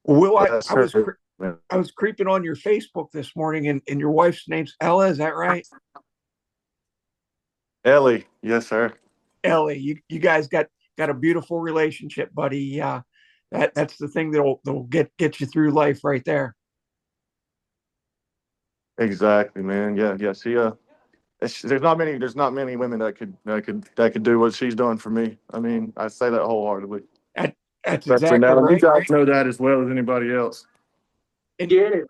Will, Yes, sir. Man. I was creeping on your Facebook this morning, and your wife's name's Ella. Is that right? Ellie, yes, sir. Ellie, you guys got a beautiful relationship, buddy. That's the thing that'll get you through life right there. Exactly, man. Yeah, yeah. See, there's not many women that could do what she's done for me. I mean, I say that wholeheartedly. That, that's Especially exactly now, and you right. guys know that as well as anybody else. And Get it.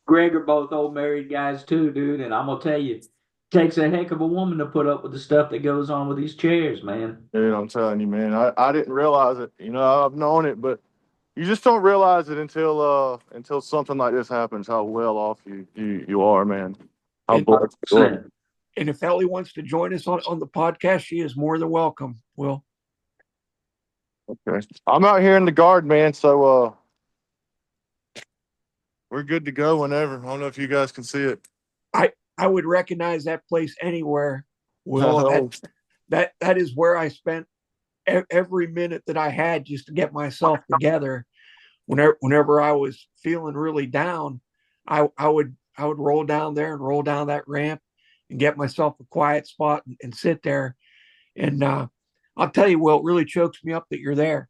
Greg are both old married guys too, dude. And I'm gonna tell you, it takes a heck of a woman to put up with the stuff that goes on with these chairs, man. Dude, I'm telling you, man. I didn't realize it. I've known it, but you just don't realize it until something like this happens. How well off you are, man. How and blessed you are. 100%. and if Ellie wants to join us on the podcast, she is more than welcome. Will, Okay. I'm out here in the garden, man. So we're good to go whenever. I don't know if you guys can see it. I would recognize that place anywhere. Will, that is where I spent every minute that I had just to get myself together. Whenever I was feeling really down, I would roll down there and roll down that ramp and get myself a quiet spot and sit there. And I'll tell you, Will, it really chokes me up that you're there.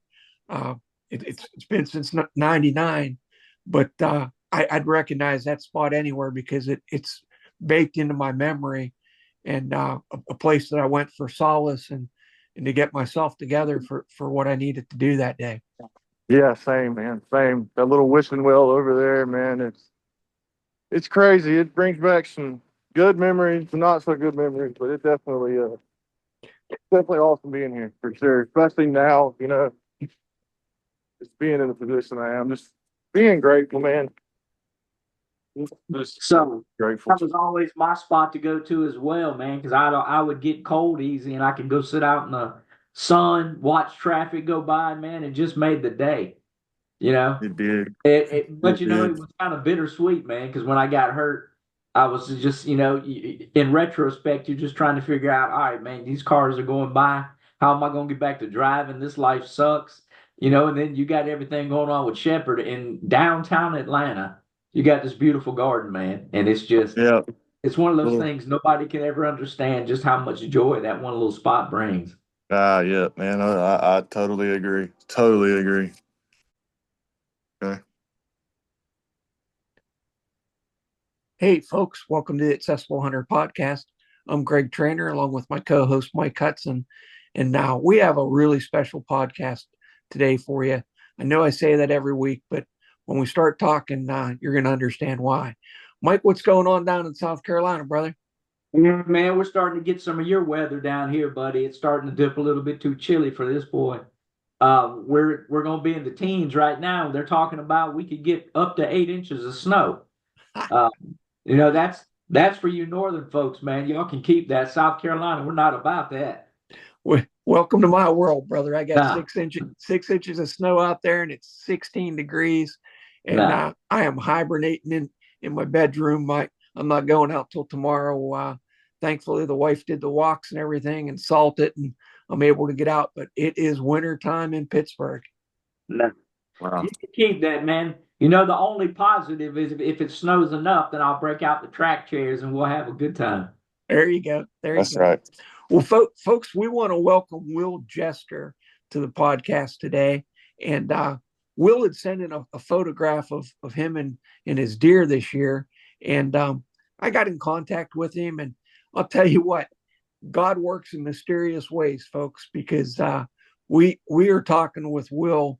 Uh, it's been since '99, but I'd recognize that spot anywhere because it's baked into my memory, and a place that I went for solace and to get myself together for what I needed to do that day. Yeah, same, man. Same. That little wishing well over there, man. It's crazy. It brings back some good memories, some not so good memories, but definitely awesome being here for sure. Especially now, just being in the position I am, just being grateful, man. Just So grateful. that was always my spot to go to as well, man, because I would get cold easy and I could go sit out in the sun, watch traffic go by, man. It just made the day, you know. It did. But It you know, did. it was kind of bittersweet, man, because when I got hurt, I was just, in retrospect, you're just trying to figure out, all right, man, these cars are going by. How am I going to get back to driving? This life sucks, and then you got everything going on with Shepherd in downtown Atlanta. You got this beautiful garden, man, and Yeah. it's one of those Little, things nobody can ever understand just how much joy that one little spot brings. yeah, man. I totally agree. Totally agree. Okay. Hey, folks, welcome to the Accessible Hunter podcast. I'm Greg Trainer along with my co host, Mike Hudson. And now we have a really special podcast today for you. I know I say that every week, but when we start talking, you're going to understand why. Mike, what's going on down in South Carolina, brother? Yeah, man, we're starting to get some of your weather down here, buddy. It's starting to dip a little bit too chilly for this boy. We're gonna be in the teens right now. They're talking about we could get up to 8 inches of snow. Uh, that's for you northern folks, man. Y'all can keep that. South Carolina, we're not about that. Welcome to my world, brother. I got Nah, 6 inches of snow out there, and it's 16 degrees, and nah. I am hibernating in my bedroom. I'm not going out till tomorrow. Thankfully, the wife did the walks and everything and salt it, and I'm able to get out. But it is winter time in Pittsburgh. No. Wow. You can keep that, man. The only positive is if it snows enough, then I'll break out the track chairs and we'll have a good time. There you go. There you That's go. right. Well, folks, we want to welcome Will Jester to the podcast today. And Will had sent in a photograph of him and his deer this year. And I got in contact with him. And I'll tell you what, God works in mysterious ways, folks, because we are talking with Will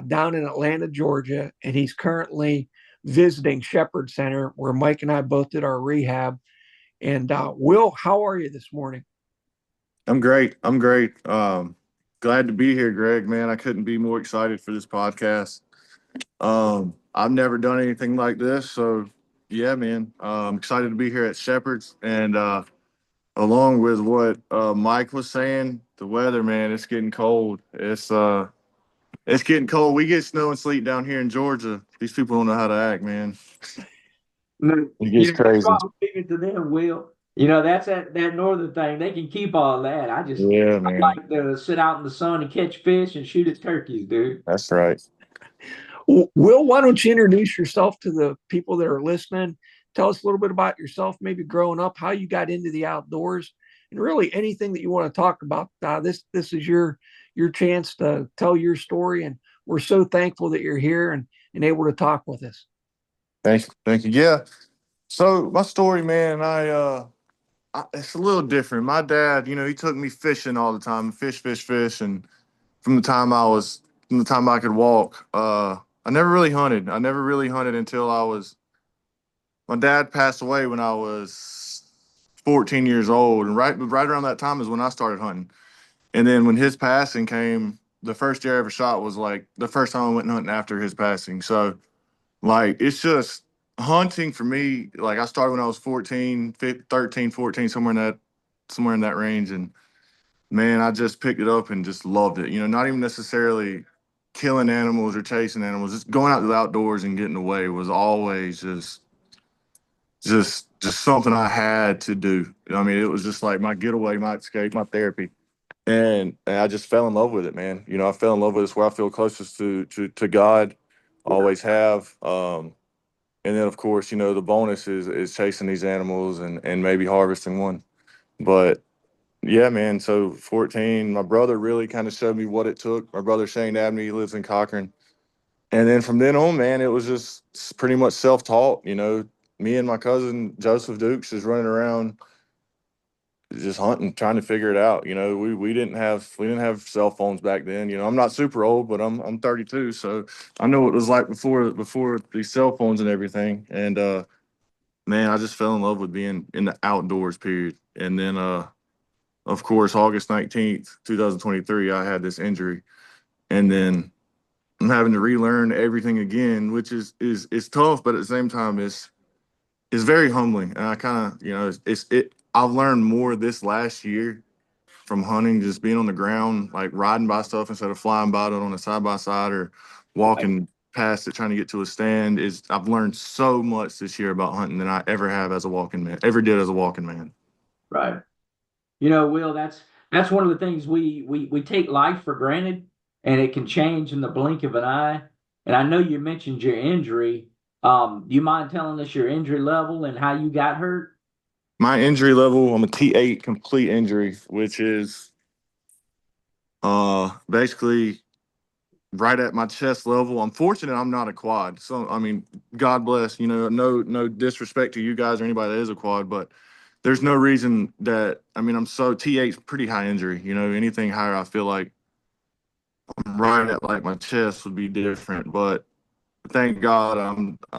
down in Atlanta, Georgia. And he's currently visiting Shepherd Center, where Mike and I both did our rehab. And Will, how are you this morning? I'm great. I'm great. Glad to be here, Greg, man. I couldn't be more excited for this podcast. I've never done anything like this, so yeah, man. I'm excited to be here at Shepherd's, and along with what Mike was saying, the weather, man, it's getting cold. It's getting cold. We get snow and sleet down here in Georgia. These people don't know how to act, man. No, It gets that's why crazy. I'm speaking to them, Will. That's that northern thing. They can keep all that. Yeah, I man. like to sit out in the sun and catch fish and shoot at turkeys, dude. That's right. Will, why don't you introduce yourself to the people that are listening? Tell us a little bit about yourself, maybe growing up, how you got into the outdoors, and really anything that you want to talk about. This is your chance to tell your story, and we're so thankful that you're here and able to talk with us. Thank you. Yeah. So my story, man, it's a little different. My dad, he took me fishing all the time, fish, and from the time from the time I could walk, I never really hunted. I never really hunted until my dad passed away when I was 14 years old, and right around that time is when I started hunting. And then when his passing came, the first year I ever shot was like the first time I went hunting after his passing. So like it's just hunting for me. Like I started when I was 14, 15, 13, 14, somewhere in that range, and man, I just picked it up and just loved it. Not even necessarily killing animals or chasing animals, just going out to the outdoors and getting away was always just something I had to do. I mean, it was just like my getaway, my escape, my therapy. And I just fell in love with it, man. I fell in love with it. It's where I feel closest to God, always have. And then of course, the bonus is chasing these animals and maybe harvesting one. But yeah, man. So 14, my brother really kind of showed me what it took. My brother Shane Abney, he lives in Cochran. And then from then on, man, it was just pretty much self-taught. Me and my cousin Joseph Dukes just running around just hunting, trying to figure it out. We didn't have cell phones back then. I'm not super old, but I'm 32, so I know what it was like before these cell phones and everything. And man, I just fell in love with being in the outdoors, period. And then of course, August 19th, 2023, I had this injury. And then I'm having to relearn everything again, which is tough, but at the same time it's very humbling. And I kind of, I've learned more this last year from hunting, just being on the ground, like riding by stuff instead of flying by it on a side by side or walking past it trying to get to a stand. Is I've learned so much this year about hunting than I ever have as a walking man, ever did as a walking man. Right. Will, that's one of the things we take life for granted, and it can change in the blink of an eye. And I know you mentioned your injury. Do you mind telling us your injury level and how you got hurt? My injury level, I'm a T8 complete injury, which is basically right at my chest level. I'm fortunate I'm not a quad. So I mean, God bless, no disrespect to you guys or anybody that is a quad, but there's no reason that I mean I'm so T8's pretty high injury. Anything higher I feel like I'm right at like my chest would be different. But thank God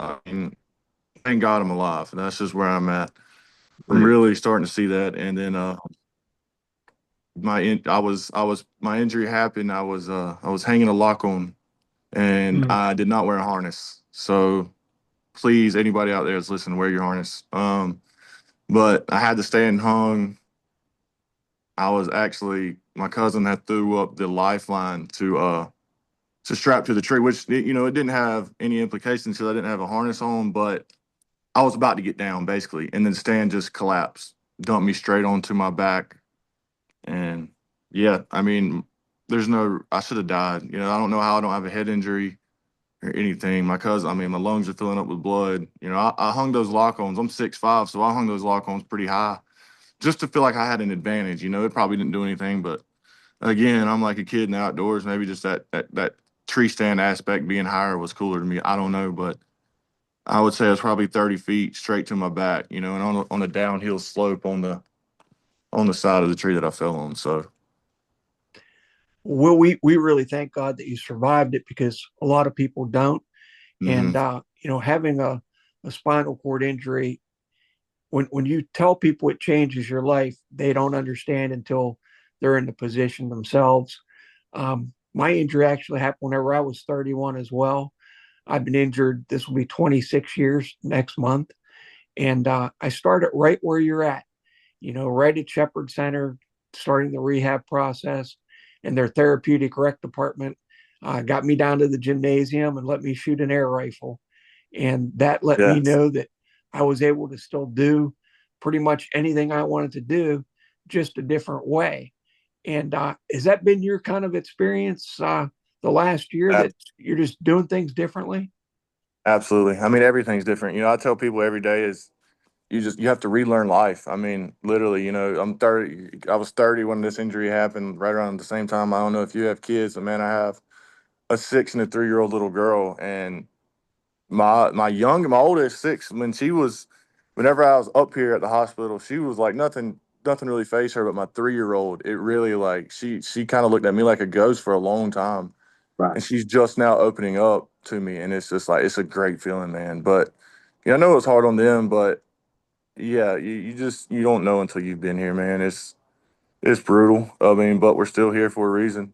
thank God I'm alive. And that's just where I'm at. I'm really starting to see that. And then my injury happened. I was hanging a lock on and Mm. I did not wear a harness. So please, anybody out there that's listening, wear your harness. But I had to stay and hung. I was actually my cousin had threw up the lifeline to strap to the tree, which it didn't have any implications because I didn't have a harness on, but I was about to get down basically, and then the stand just collapsed, dumped me straight onto my back, and yeah, I mean, I should have died. I don't know how I don't have a head injury or anything. I mean, my lungs are filling up with blood. I hung those lock-ons. I'm 6'5", so I hung those lock-ons pretty high just to feel like I had an advantage. It probably didn't do anything, but again, I'm like a kid in the outdoors. Maybe just that tree stand aspect being higher was cooler to me. I don't know, but I would say it's probably 30 feet straight to my back, and on a downhill slope on the side of the tree that I fell on. So, Well, we really thank God that you survived it because a lot of people don't. mm-hmm. And having a spinal cord injury, when you tell people it changes your life, they don't understand until they're in the position themselves. My injury actually happened whenever I was 31 as well. I've been injured. This will be 26 years next month. And I started right where you're at, right at Shepherd Center, starting the rehab process. And their therapeutic rec department got me down to the gymnasium and let me shoot an air rifle. And that let me Yes. know that I was able to still do pretty much anything I wanted to do, just a different way. And has that been your kind of experience the the last year Ab- that you're just doing things differently? Absolutely. I mean, everything's different. I tell people every day is you have to relearn life. I mean, literally, I'm 30. I was 30 when this injury happened, right around the same time. I don't know if you have kids, but man, I have a 6 and a 3-year-old little girl, and my oldest 6, whenever I was up here at the hospital, she was like nothing really faced her, but my 3-year-old, it really like she kind of looked at me like a ghost for a long time, Right. and she's just now opening up to me, and it's just like it's a great feeling, man. But I know it's hard on them, but yeah, you don't know until you've been here, man. It's brutal. I mean, but we're still here for a reason.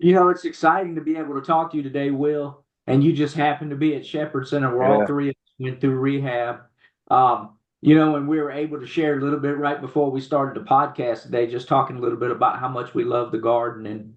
It's exciting to be able to talk to you today, Will. And you just happened to be at Shepherd Center where all Yeah, three of us went through rehab. And we were able to share a little bit right before we started the podcast today, just talking a little bit about how much we love the garden and,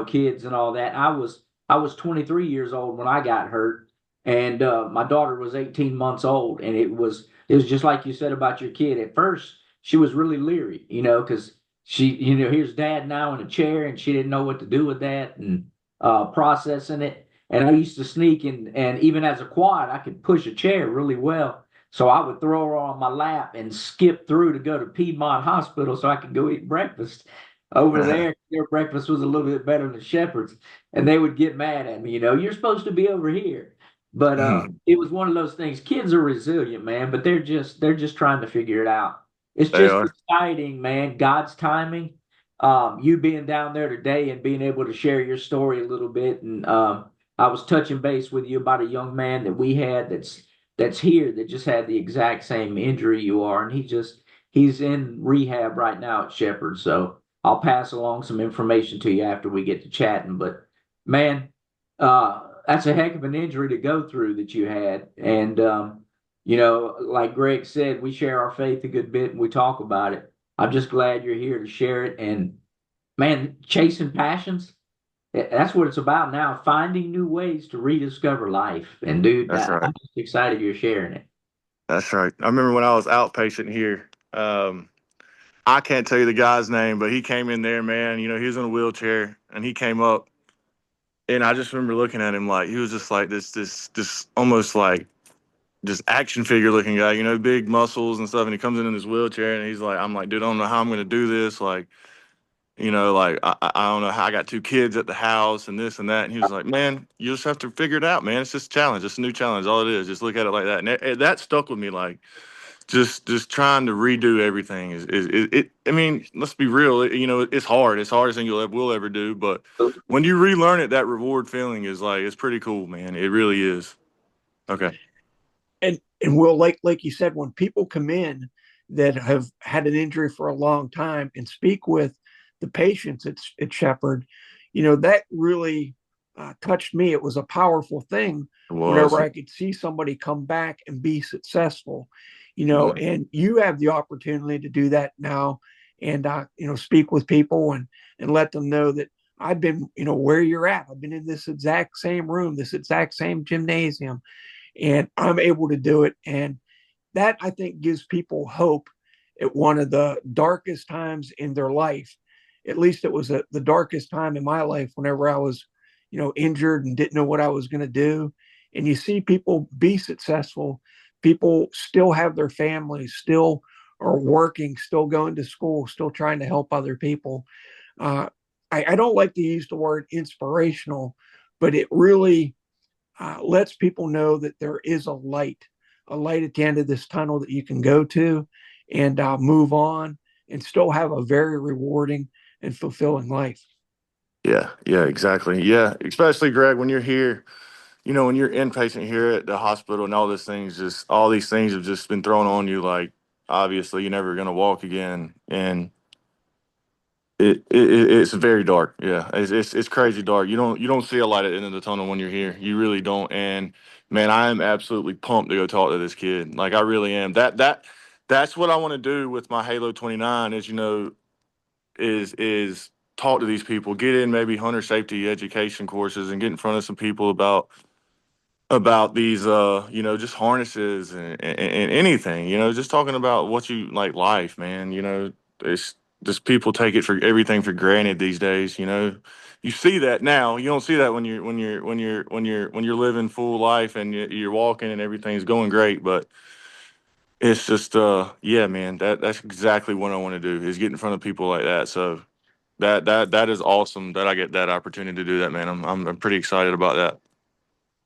kids and all that. I was 23 years old when I got hurt, and my daughter was 18 months old, and it was just like you said about your kid. At first, she was really leery, because here's dad now in a chair, and she didn't know what to do with that and processing it. And I used to sneak and even as a quad, I could push a chair really well. So I would throw her on my lap and skip through to go to Piedmont Hospital so I could go eat breakfast over there. Their breakfast was a little bit better than Shepherd's, and they would get mad at me. You're supposed to be over here. But it was one of those things. Kids are resilient, man, but they're just trying to figure it out. It's they just are. exciting, man. God's timing. You being down there today and being able to share your story a little bit, and I was touching base with you about a young man that we had that's here that just had the exact same injury you are, and he's in rehab right now at Shepherd. So I'll pass along some information to you after we get to chatting. But man, that's a heck of an injury to go through that you had, and like Greg said, we share our faith a good bit and we talk about it. I'm just glad you're here to share it. And man, chasing passions, that's what it's about now, finding new ways to rediscover life. And dude, That's right. I'm just excited you're sharing it. That's right. I remember when I was outpatient here. I can't tell you the guy's name, but he came in there, man. He was in a wheelchair, and he came up, and I just remember looking at him like he was just like this almost like just action figure looking guy. Big muscles and stuff. And he comes in his wheelchair, and he's like, I'm like, dude, I don't know how I'm gonna do this. Like, like I don't know how I got 2 kids at the house and this and that. And he was like, man, you just have to figure it out, man. It's just a challenge. It's a new challenge. All it is. Just look at it like that. And that stuck with me. Like, just trying to redo everything is it. I mean, let's be real. It's hard. It's hardest thing will ever do. But when you relearn it, that reward feeling is like it's pretty cool, man. It really is. Okay. And Will, like you said, when people come in that have had an injury for a long time and speak with the patients at Shepherd, that really touched me. It was a powerful thing It whenever was. I could see somebody come back and be successful, Yeah. and you have the opportunity to do that now, and speak with people and let them know that I've been, where you're at. I've been in this exact same room, this exact same gymnasium, and I'm able to do it. And that, I think, gives people hope at one of the darkest times in their life. At least it was the darkest time in my life whenever I was, injured and didn't know what I was going to do. And you see people be successful. People still have their families, still are working, still going to school, still trying to help other people. Uh, I don't like to use the word inspirational, but it really lets people know that there is a light at the end of this tunnel that you can go to and move on and still have a very rewarding and fulfilling life. Yeah. Yeah. Exactly. Yeah. Especially Greg, when you're here. When you're inpatient here at the hospital and all these things have just been thrown on you. Like, obviously, you're never gonna walk again, and it's very dark. Yeah, it's crazy dark. You don't see a light at the end of the tunnel when you're here. You really don't. And man, I am absolutely pumped to go talk to this kid. Like, I really am. That's what I want to do with my Halo 29. Is talk to these people, get in maybe hunter safety education courses, and get in front of some people about these just harnesses and anything, just talking about what you like life, man. It's just people take it for everything for granted these days. You know, you see that now. You don't see that when you're living full life and you're walking and everything's going great. But it's just yeah, man. That's exactly what I want to do is get in front of people like that. So that is awesome that I get that opportunity to do that, man. I'm pretty excited about that.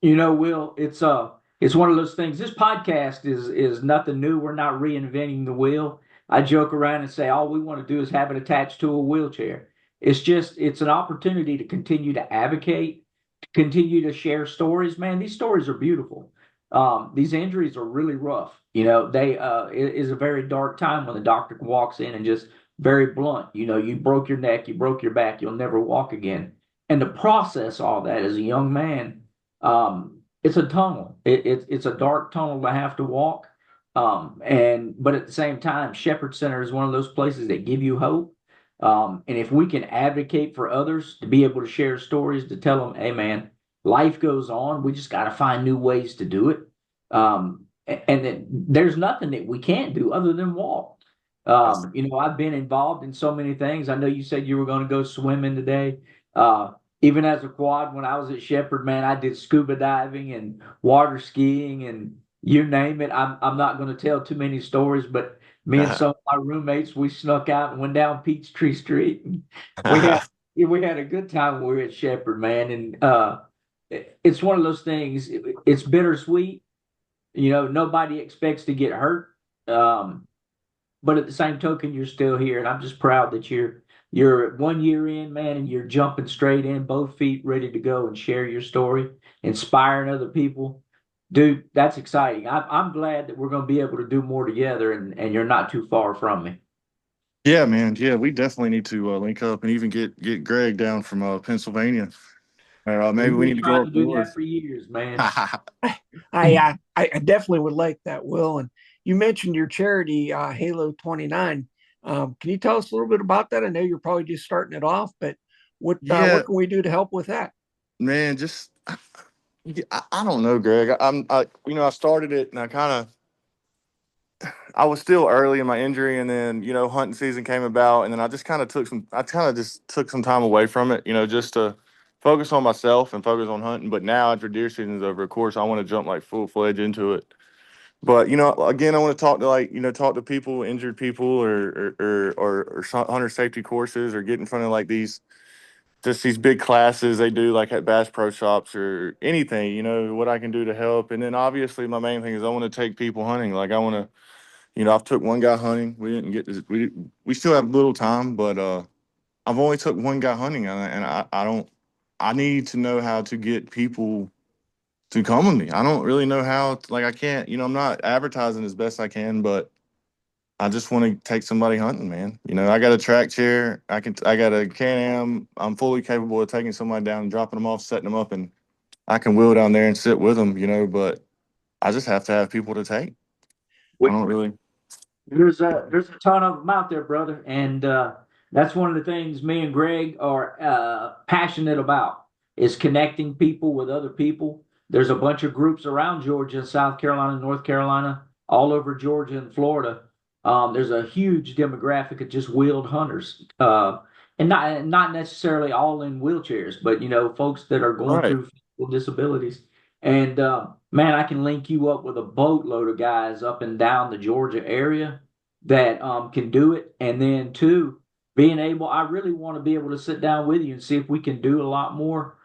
You know, Will, it's one of those things. This podcast is nothing new. We're not reinventing the wheel. I joke around and say all we want to do is have it attached to a wheelchair. It's an opportunity to continue to advocate, to continue to share stories. Man, these stories are beautiful. These injuries are really rough. You know, it is a very dark time when the doctor walks in and just very blunt. You know, you broke your neck, you broke your back, you'll never walk again. And to process all that as a young man, it's a tunnel. It's a dark tunnel to have to walk. But at the same time, Shepherd Center is one of those places that give you hope. And if we can advocate for others to be able to share stories, to tell them, hey man, life goes on. We just got to find new ways to do it. And that there's nothing that we can't do other than walk. You know, I've been involved in so many things. I know you said you were going to go swimming today. Even as a quad, when I was at Shepherd, man, I did scuba diving and water skiing and you name it. I'm not going to tell too many stories, but me and some of my roommates, we snuck out and went down Peachtree Street. And we had we had a good time when we were at Shepherd, man. And it's one of those things. It's bittersweet. You know, nobody expects to get hurt. Um, but at the same token, you're still here, and I'm just proud that you're 1 year in, man, and you're jumping straight in, both feet ready to go and share your story, inspiring other people. Dude, that's exciting. I'm glad that we're going to be able to do more together, and you're not too far from me. Yeah, man. Yeah, we definitely need to link up and even get Greg down from Pennsylvania. Or maybe We've we been need to go trying to up do that north. for years, man. I definitely would like that, Will. And you mentioned your charity, Halo 29. Can you tell us a little bit about that? I know you're probably just starting it off, but Yeah, what can we do to help with that? man. Just I don't know, Greg. You know, I started it and I was still early in my injury, and then you know hunting season came about, and then I kind of just took some time away from it, you know, just to focus on myself and focus on hunting. But now after deer season is over, of course, I want to jump like full fledged into it. But you know, again, I want to talk to talk to people, injured people, or hunter safety courses, or get in front of like these big classes they do like at Bass Pro Shops or anything. You know what I can do to help, and then obviously my main thing is I want to take people hunting. Like I want to, you know, I've took one guy hunting. We didn't get this. We still have little time, but I've only took one guy hunting, and I don't. I need to know how to get people to come with me. I don't really know how. Like I can't. You know, I'm not advertising as best I can, but I just want to take somebody hunting, man. You know, I got a track chair. I got a Can-Am. I'm fully capable of taking somebody down and dropping them off, setting them up, and I can wheel down there and sit with them. You know, but I just have to have people to take. I don't really. There's a ton of them out there, brother, and that's one of the things me and Greg are passionate about is connecting people with other people. There's a bunch of groups around Georgia, South Carolina, North Carolina, all over Georgia and Florida. There's a huge demographic of just wheeled hunters, and not necessarily all in wheelchairs, but you know, folks that are going Right. through physical disabilities. And man, I can link you up with a boatload of guys up and down the Georgia area that can do it. And then two, being able, I really want to be able to sit down with you and see if we can do a lot more.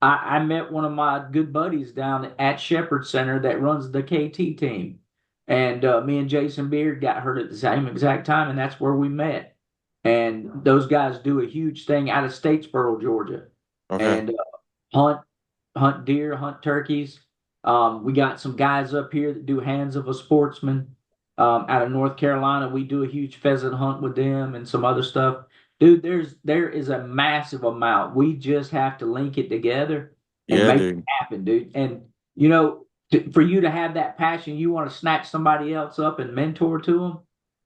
I met one of my good buddies down at Shepherd Center that runs the KT team. And me and Jason Beard got hurt at the same exact time, and that's where we met. And those guys do a huge thing out of Statesboro, Georgia, Okay. and hunt deer, hunt turkeys. We got some guys up here that do Hands of a Sportsman. Out of North Carolina, we do a huge pheasant hunt with them and some other stuff. Dude, there is a massive amount. We just have to link it together and Yeah, make it dude. happen, dude. And you know, for you to have that passion, you want to snatch somebody else up and mentor to them.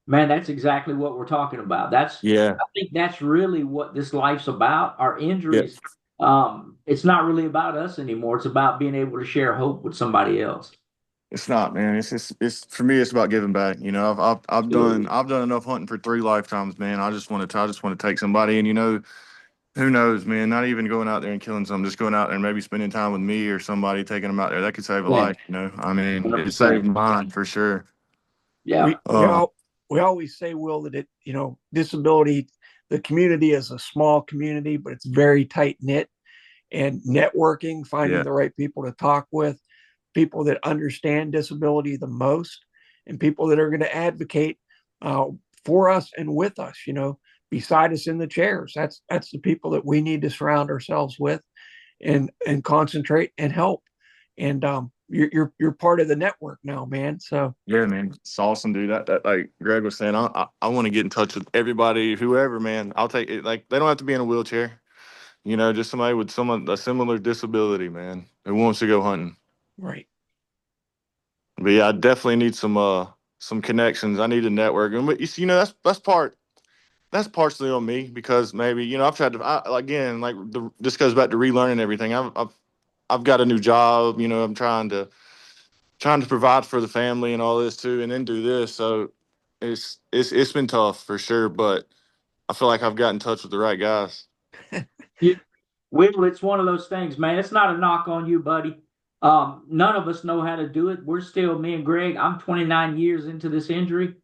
Man, that's exactly what we're talking about. Yeah. I think that's really what this life's about. Our Yeah. injuries, it's not really about us anymore. It's about being able to share hope with somebody else. It's not, man. It's for me. It's about giving back. You know, I've done enough hunting for 3 lifetimes, man. I just want to take somebody, and you know, who knows, man? Not even going out there and killing some, just going out there and maybe spending time with me or somebody, taking them out there. That could save a Yeah, life. You know, I mean, it 100%. saved mine for sure. Yeah. We always say, Will, that disability, the community is a small community, but it's very tight knit. And networking, finding Yeah, the right people to talk with, people that understand disability the most, and people that are going to advocate uh, for us and with us. Beside us in the chairs. That's the people that we need to surround ourselves with, and concentrate and help. And you're part of the network now, man. So yeah, man. It's awesome, dude. That like Greg was saying, I want to get in touch with everybody, whoever, man. I'll take it. Like they don't have to be in a wheelchair. You know, just somebody with a similar disability, man, who wants to go hunting. right. But yeah, I definitely need some connections. I need a network, and that's partially on me because maybe I've tried to again this goes back to relearning everything. I've got a new job. I'm trying to provide for the family and all this too, and then do this. So it's been tough for sure, but I feel like I've got in touch with the right guys. You, Will, it's one of those things, man. It's not a knock on you, buddy. None of us know how to do it. We're still, me and Greg, I'm 29 years into this injury.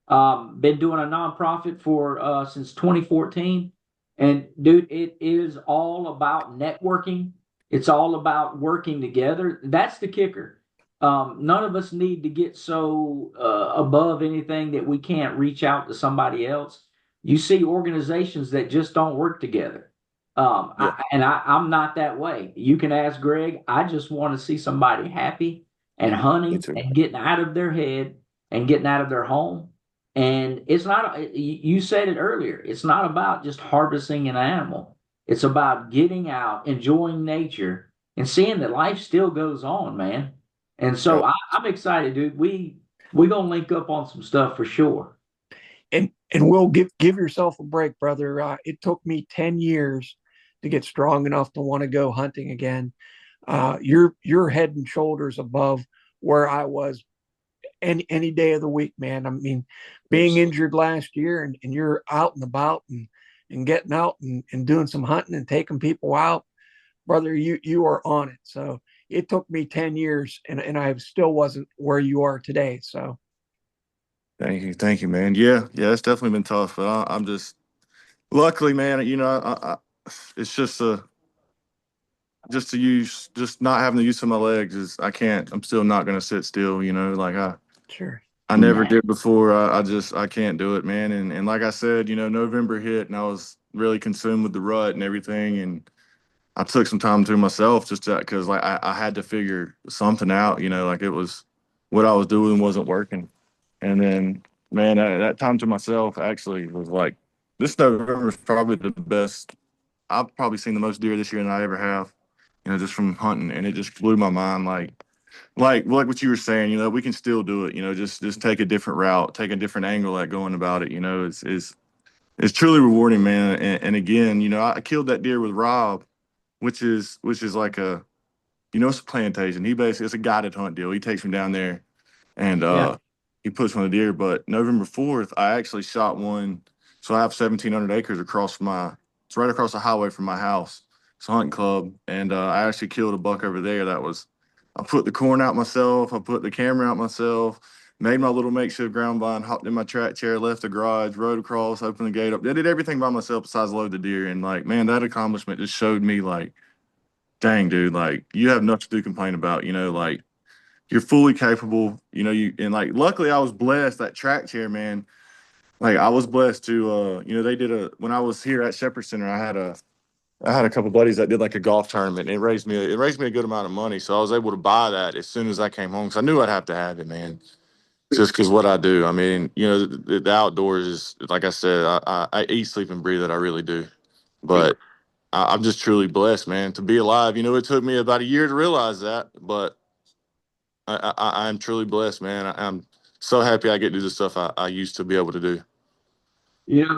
Been doing a nonprofit for since 2014. And dude, it is all about networking. It's all about working together. That's the kicker. None of us need to get so above anything that we can't reach out to somebody else. You see organizations that just don't work together. Yeah, I'm not that way. You can ask Greg. I just want to see somebody happy and me hunting too. and getting out of their head and getting out of their home. And it's not, you said it earlier, it's not about just harvesting an animal. It's about getting out, enjoying nature, and seeing that life still goes on, man. And so Yep. I'm excited, dude. We gonna link up on some stuff for sure. And Will, give yourself a break, brother. It took me 10 years to get strong enough to want to go hunting again. You're head and shoulders above where I was any day of the week, man. I mean, being injured last year, and you're out and about, and getting out, and doing some hunting and taking people out, brother. You are on it. So it took me 10 years, and I still wasn't where you are today. So Thank you, man. Yeah, it's definitely been tough, but I'm just luckily, man. It's just not having the use of my legs is I can't. I'm still not gonna sit still. Like sure. I never did before. I can't do it, man. And like I said, November hit and I was really consumed with the rut and everything, and I took some time to myself just because like I had to figure something out. Like it was what I was doing wasn't working, and then man, that time to myself actually was like this November is probably the best. I've probably seen the most deer this year than I ever have. Just from hunting, and it just blew my mind. Like what you were saying, we can still do it. Just take a different route, take a different angle at going about it. It's truly rewarding, man. And again, I killed that deer with Rob, which is like it's a plantation. It's a guided hunt deal. He takes me down there and Yeah. he puts one a deer. But November 4th, I actually shot one. So I have 1,700 acres it's right across the highway from my house. It's a hunting club. And I actually killed a buck over there. I put the corn out myself. I put the camera out myself, made my little makeshift ground blind, hopped in my track chair, left the garage, rode across, opened the gate up. I did everything by myself besides load the deer. And like, man, that accomplishment just showed me like, dang, dude, like you have nothing to complain about, like you're fully capable, and like luckily I was blessed that track chair, man. Like I was blessed to they did when I was here at Shepherd Center, I had a couple buddies that did like a golf tournament and it raised me a good amount of money. So I was able to buy that as soon as I came home. Cause I knew I'd have to have it, man. Just because what I do. I mean, the outdoors is like I said, I eat, sleep, and breathe it. I really do. But I'm just truly blessed, man, to be alive. It took me about a year to realize that, but I'm truly blessed, man. I'm so happy I get to do the stuff I used to be able to do.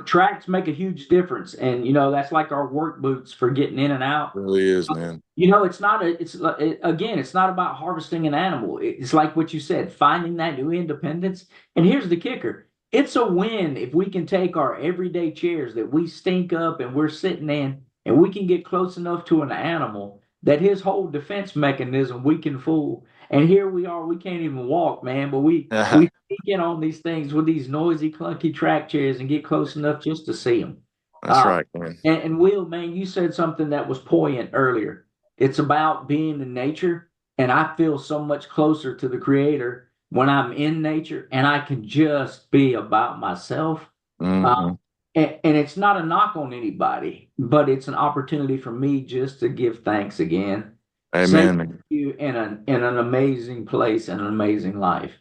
Tracks make a huge difference, and that's like our work boots for getting in and out. It really is, man. It's not again, it's not about harvesting an animal. It's like what you said, finding that new independence. And here's the kicker. It's a win if we can take our everyday chairs that we stink up and we're sitting in, and we can get close enough to an animal that his whole defense mechanism we can fool. And here we are, we can't even walk, man, but we sneak in on these things with these noisy, clunky track chairs and get close enough just to see them. That's right, man. And Will, man, you said something that was poignant earlier. It's about being in nature, and I feel so much closer to the Creator when I'm in nature, and I can just be about myself. Mm-hmm. And it's not a knock on anybody, but it's an opportunity for me just to give thanks again. Say Amen, thank man. you in an amazing place and an amazing life.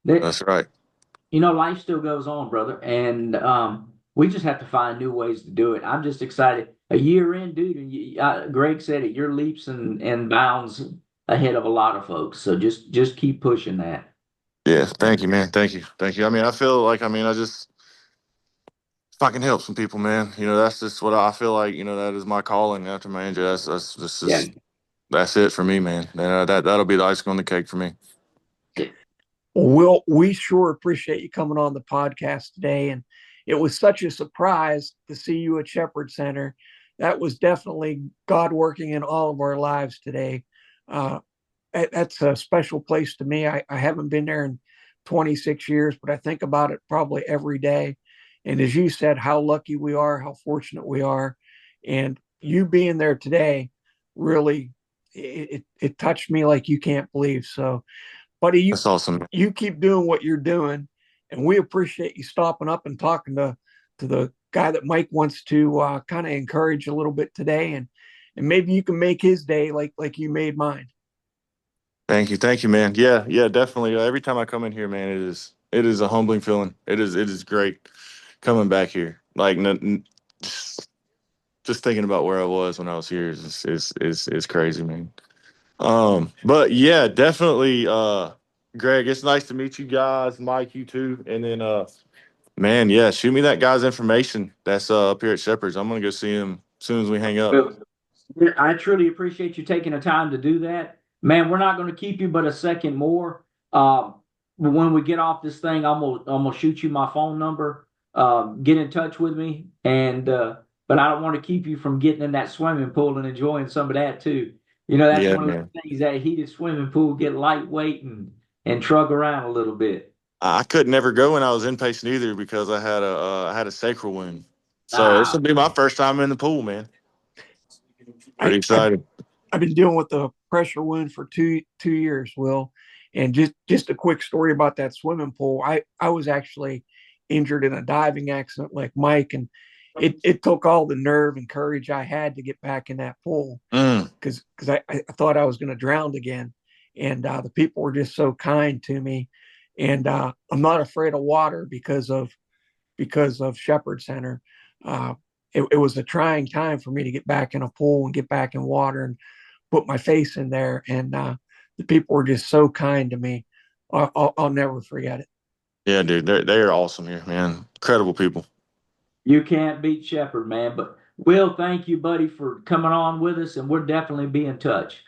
That That's right. life still goes on, brother, and we just have to find new ways to do it. I'm just excited. A year in, dude, and Greg said it. You're leaps and bounds ahead of a lot of folks. So just keep pushing that. Yeah, thank you, man. Thank you. Thank you. I mean, I feel like, I just, if I can help some people, man, that's just what I feel like, that is my calling after my injury. Yeah. That's it for me, man. That'll be the icing on the cake for me. Well, we sure appreciate you coming on the podcast today. And it was such a surprise to see you at Shepherd Center. That was definitely God working in all of our lives today. Uh, that's a special place to me. I haven't been there in 26 years, but I think about it probably every day. And as you said, how lucky we are, how fortunate we are. And you being there today really, it touched me like you can't believe. So, buddy, That's awesome. you keep doing what you're doing, and we appreciate you stopping up and talking to the guy that Mike wants to kind of encourage a little bit today, and maybe you can make his day like you made mine. Thank you, man. Yeah, yeah, definitely. Every time I come in here, man, it is a humbling feeling. It is great coming back here. Like, just thinking about where I was when I was here is crazy, man. But yeah, definitely, Greg, it's nice to meet you guys, Mike, you too. And then man, yeah, shoot me that guy's information that's up here at Shepherd's. I'm gonna go see him as soon as we hang up. Well, I truly appreciate you taking the time to do that. Man, we're not going to keep you but a second more. When we get off this thing, I'm gonna shoot you my phone number. Get in touch with me, and but I don't want to keep you from getting in that swimming pool and enjoying some of that too. That's Yeah, one of man. the things, that heated swimming pool, get lightweight and trug around a little bit. I could never go when I was inpatient either because I had a sacral wound. So this will Ah, be my first time in the pool, man. Pretty I, excited. I've been dealing with the pressure wound for two years, Will. And just a quick story about that swimming pool. I was actually injured in a diving accident like Mike, and it took all the nerve and courage I had to get back in that pool Mm, because I thought I was going to drown again. And the people were just so kind to me. And I'm not afraid of water because of Shepherd Center. Uh, it was a trying time for me to get back in a pool and get back in water and put my face in there. And the people were just so kind to me. I'll never forget it. yeah, dude, they are awesome here, man. Incredible people. you can't beat Shepherd, man. But Will, thank you, buddy, for coming on with us, and we'll definitely be in touch.